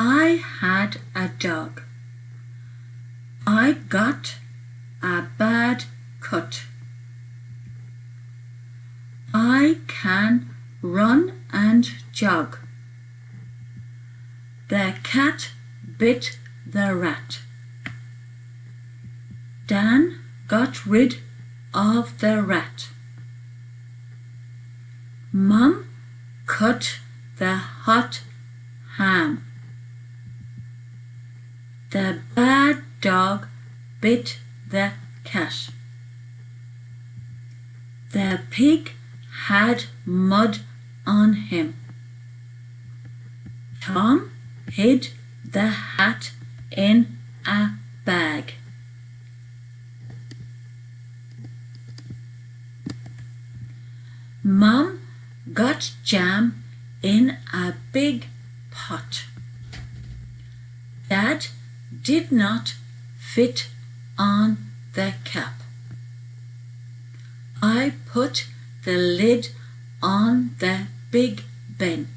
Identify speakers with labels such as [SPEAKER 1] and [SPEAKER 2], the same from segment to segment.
[SPEAKER 1] I had a dog. I got a bad cut. I can run and jog. The cat bit the rat. Dan got rid of the rat. Mum cut the hot ham. The bad dog bit the cat. The pig had mud on him. Tom hid the hat in a bag. Mum got jam in a big pot. Dad did not fit on the cap. I put the lid on the big bin.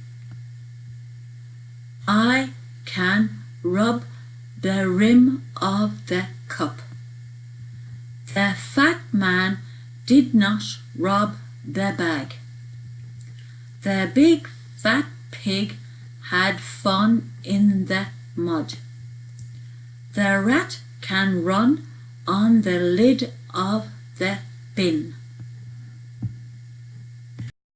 [SPEAKER 1] I can rub the rim of the cup. The fat man did not rob the bag. The big fat pig had fun in the mud. The rat can run on the lid of the bin.